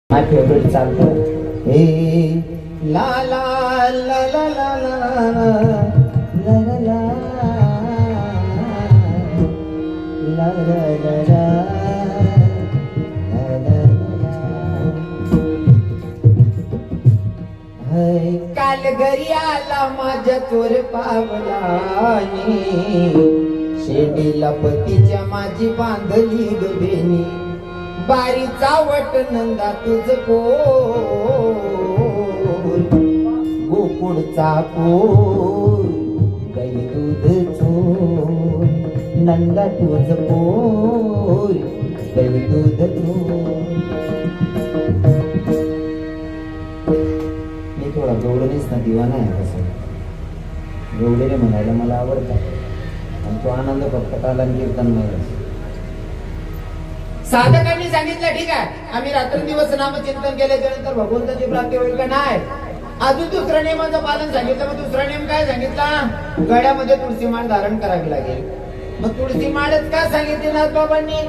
My favorite चालतं हे ला ला ला ला ला ला ला ला ला ला ला ला काल घरी आला माझ्या चोर पावलाने शेडीला पतीच्या माझी बांधली गबेनी बारीचा वट नंदा तुझ पोर गोकुळचा पोर गाई दूध चोर नंदा तुझ पोर गाई दूध चोर. मी थोडा गवळणीच ना दिवाना आहे कसं गवळीने म्हणायला मला आवडतात आणि तो आनंद फक्त कालान कीर्तन नाही. साधकांनी सांगितलं ठीक आहे आम्ही रात्रंदिवस नामचिंतन केल्याच्या नंतर भगवंताची प्राप्ती होईल का नाही. अजून दुसऱ्या नियमाचं पालन सांगितलं. मग दुसरा नियम काय सांगितला? गळ्यामध्ये तुळशी माळ धारण करावी लागेल. मग तुळशी माळच का सांगितली नाथबाबांनी?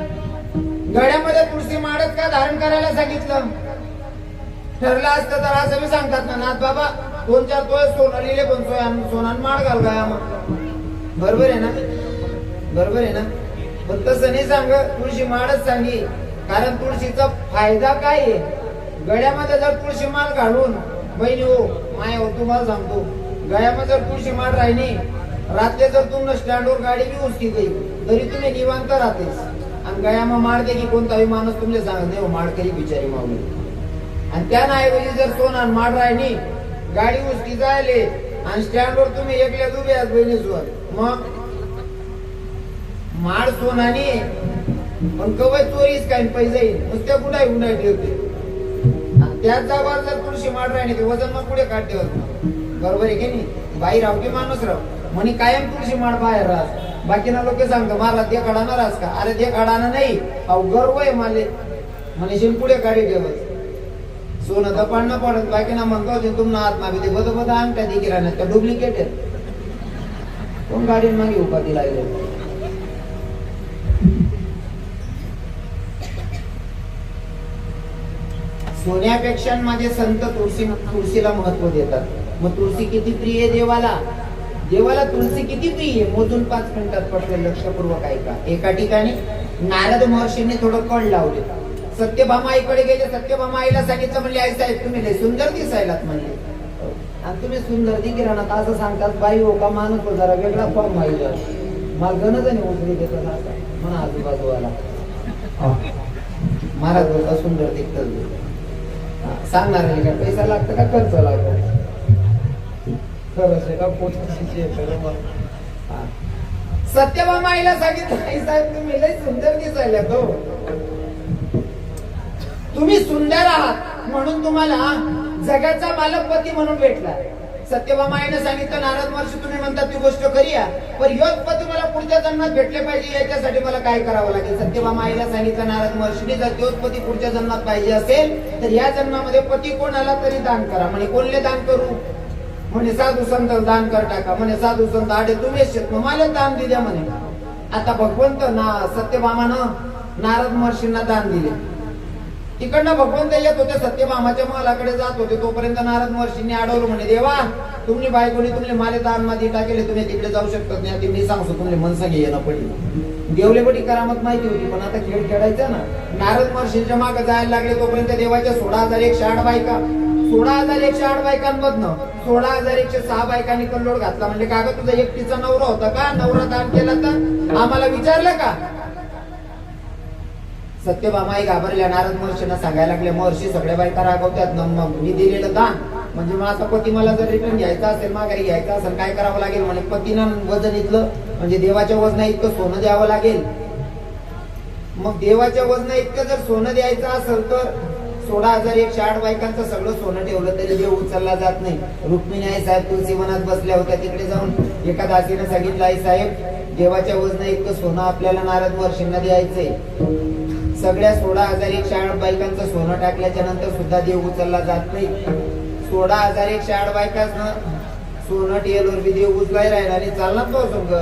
गळ्यामध्ये तुळशी माळच का धारण करायला सांगितलं? ठरलं असतं तर असं मी सांगतात ना नाथबाबा 2-4 तोळे सोनं लिहिले पण सोनान माळ घाल गाया म्हटलं. बरोबर आहे ना? बरोबर आहे ना? पण तसं नाही सांग तुळशी माळच सांगी. कारण तुळशीचा फायदा काय आहे? गळ्यामध्ये जर तुळशी माळ घालून बहिणी हो माया हो तुम्हाला सांगतो गळ्यामध्ये जर तुळशी माळ राहिली रात्री जर तुम्ही स्टँडवर गाडी बी उसकी गई तरी तुम्ही निवांत राहतेस. आणि गळ्यामा माळ दे की कोणताही माणूस तुमले सांगत नाही हो माळ करी बिचारी मावली. आणि त्याऐवजी जर सोना माळ राहिली गाडी उसकी जायले आणि स्टँडवर तुम्ही एकल्या उभे आहात बहिणीसोबत मग माळ सोनानी पण कवच चोरीस काय पैसे येईल नुसत्या कुठे उन्हाळी ठेवते. त्याच जागावर जर तुळशी माळ राहिली ते वजन मग पुढे काढते होत. बरोबर आहे की नाही? बाई राव की माणूस राव म्हणे कायम तुळशी माळ बाहेर राहत. बाकीना लोक सांगतो मला ते काढाना राहस का? अरे ते काढाना नाही अहो गर्व आहे माले म्हणे पुढे काढी ठेवत सोनं तर पडणं पडत. बाकीना म्हणतो तुम्हाला आत्मा बी ते बद बद अंगठ्या देखील राहणार त्या डुप्लिकेट आहेत. कोण गाडी मागे उपाधी लागले. सोन्यापेक्षा माझे संत तुळशीला महत्व देतात. मग तुळशी किती प्रिय आहे देवाला? देवाला तुळशी किती प्रिय आहे मोजून 5 मिनिटात पटले लक्षपूर्वक ऐका. एका ठिकाणी नारद महर्षींनी थोडं कळ लावले. सत्यभामा आईकडे गेले. सत्यभामा आईला सांगितलं म्हणले आई साहेब तुम्ही लय सुंदर दिसायलात म्हणले. आणि तुम्ही सुंदर दिकी राहणार असं सांगतात बाई हो का माणूस हो जरा वेगळा फॉर्म व्हायला मला गणजणी उचली देतात असं म्हणा आजूबाजूला महाराज बोलता सुंदर दिसत सांगणार आहे का पैसा लागतो का खर्च लागतो? खरंच आहे का पोचची सत्यभामा आईला सांगितलं आई साहेब तुम्ही लय सुंदर दिसायला तो तुम्ही सुंदर आहात म्हणून तुम्हाला जगाचा मालकपती म्हणून भेटला. सत्यभामा आईने सांगितलं नारद महर्षी तुम्ही म्हणतात ती गोष्ट खरी आहे पण योच पती मला पुढच्या जन्मात भेटले पाहिजे याच्यासाठी मला काय करावं लागेल? सत्यभामा आईला सांगितलं नारद महर्षीने जर तोच पती पुढच्या जन्मात पाहिजे असेल तर या जन्मामध्ये पती कोणाला तरी दान करा. म्हणे कोणले दान करू? म्हणे साधू संत दान कर टाका. म्हणे साधू संत आडे तुम्हीच मला दान दिल्या म्हणे. आता भगवंत सत्यभामानं नारद महर्षींना दान दिले. तिकडनं भगवंत येत होते सत्यभामाच्या महालाकडे जात होते तोपर्यंत नारद महर्षींनी अडवलं म्हणे देवा तुम्ही बायकोनी तुमले माले दान मध्ये टाकेले तुम्ही तिकडे जाऊ शकतात नाही. मी सांगतो तुमले मनसा घेणं पडली. देवले बडी करामत माहिती होती पण आता खेळ खेळायचा ना. नारद महर्षींच्या मागे जायला लागले तोपर्यंत देवाच्या 16,108 बायका 16,108 बायकांमधनं 16,106 बायकांनी कल्लोळ घातला. म्हणजे का ग तुझा एकटीचा नवरा होता का? नवरा दान केला तर आम्हाला विचारलं का? सत्यभामाई घाबरल्या. नारद महर्षींना सांगायला लागले महर्षी सगळ्या बायका रागवतात ना मग मी दिलेलं दान म्हणजे माझा पती मला जर रिटर्न घ्यायचा असेल माघारी घ्यायचा असेल काय करावं लागेल? म्हणजे पतीनं वजन इतकं म्हणजे देवाच्या वजना इतकं सोनं द्यावं लागेल. मग देवाच्या वजना इतकं जर सोनं द्यायचं असेल तर 16,108 बायकांचं सगळं सोनं ठेवलं तरी देव उचलला जात नाही. रुक्मिणी आई साहेब तुळशी वनात बसल्या होत्या. तिकडे जाऊन एका दासीने सांगितलं आई साहेब देवाच्या वजना इतकं सोनं आपल्याला नारद महर्षींना द्यायचंय. सगळ्या 16,108 बायकांचं सोनं टाकल्याच्या नंतर सुद्धा देव उचलला जात नाही. 16,108 बायकांना सोनं टेलवर बी देव उचलाय राहिला आणि चालणार तो संग.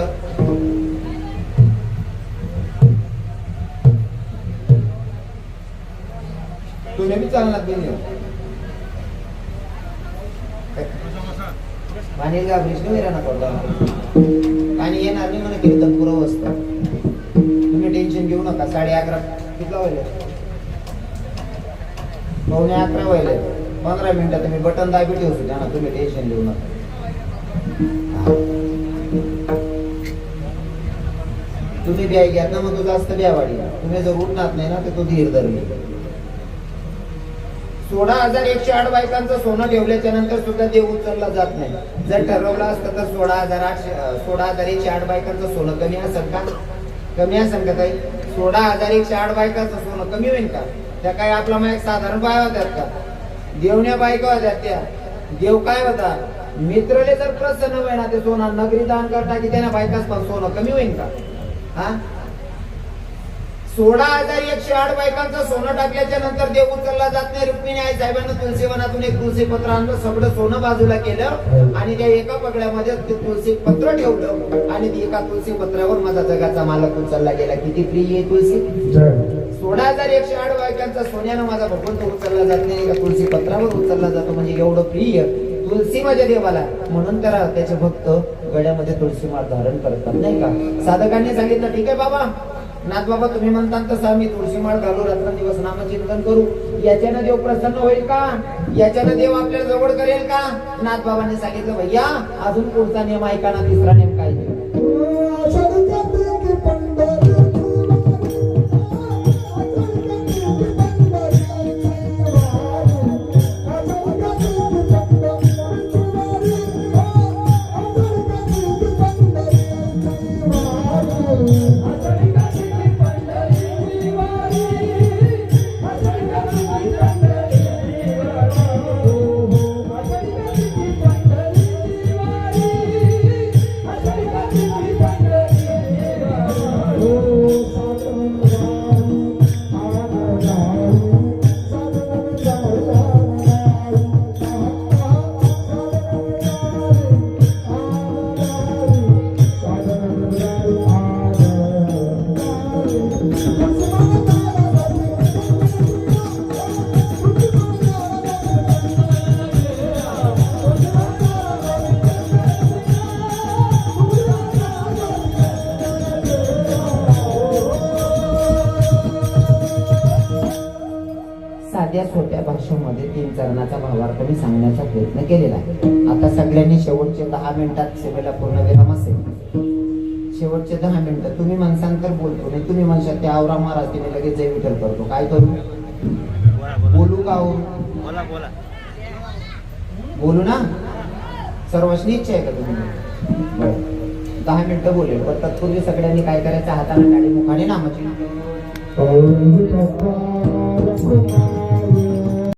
तुम्ही बी चालणार बिल पाणी का विष्णू विराना पडला पाणी येणार नाही म्हणा कीर्तन पुरव असतं. तुम्ही टेन्शन घेऊ नका. 11:30 कितला व्हायला 9:45 व्हायला 15 मिनिटं तुम्ही बटन दाबी ठेवू द्या ना. तुम्ही टेन्शन घेऊ नका. तुम्ही ब्याय घ्या ना मग तो जास्त ब्यावाडी. तुम्ही जर उठणार नाही ना तर तो धीर धरली. 16,108 बायकांचं सोनं ठेवल्याच्या नंतर सुद्धा देव उचलला जात नाही. जर ठरवलं असतं तर 16,108 बायकांचं सोनं कमी असेल का? कमी असेल का ताई? 16,108 बायकांचं सोनं कमी होईल का? त्या काय आपला मग साधारण बाया होत्यात का? देवण्या बायका होत्या त्या. देव काय होता? मित्रले जर प्रसन्न होईल ना ते सोनं नगरी दान करता की त्यांना बायकाच पण सोनं कमी होईल का? हा 16,108 बायकांचं सोनं टाकल्याच्या नंतर देव उचलला जात नाही. रुक्मिणी आई साहेबांना तुळशीवनातून एक तुळशी पत्र आणलं, सगळं सोनं बाजूला केलं आणि त्या एका पगड्यामध्ये ते तुळशी पत्र ठेवलं आणि एका तुळशी पत्रावर माझा जगाचा मालक उचलला गेला. किती प्रिय आहे तुळशी. 16,108 बायकांचा सोन्यानं माझा भगवंत उचलला जात नाही, एका तुळशी पत्रावर उचलला जातो. म्हणजे एवढं प्रिय तुळशी माझ्या देवाला. म्हणून तर त्याचे भक्त गळ्यामध्ये तुळशी माळ धारण करतात नाही का. साधकांनी सांगितलं ठीक आहे बाबा नाथ बाबा तुम्ही म्हणता तसं आम्ही तुळशी माळ घालू, रात्रंदिवस नामचिंतन करू. याच्यानं देव प्रसन्न होईल का? याच्यानं देव आपल्याला जवळ करेल का? नाथ बाबांनी सांगितलं भैया अजून पुढचा नियम ऐका ना. तिसरा नियम काय? छोट्या भाषेमध्ये 3 चरणाचा भावार्थ मी सांगण्याचा प्रयत्न केलेला आहे. आता सगळ्यांनी शेवटचे 10 मिनिटात सेवेला पूर्ण विराम असेल. शेवटचे 10 मिनिटं तुम्ही म्हणसान तर बोलतो नाही, तुम्ही म्हणशात ते आवरा महाराज तिने लगेच जय विठ्ठल करतो. काय करू? बोलू का हो? बोलू ना. सर्वांनी इच्छा आहे का तुम्ही? 10 मिनिटं बोलेल पण तत्पूर्वी सगळ्यांनी काय करायचं? हाताने टाळी मुखाने नामाची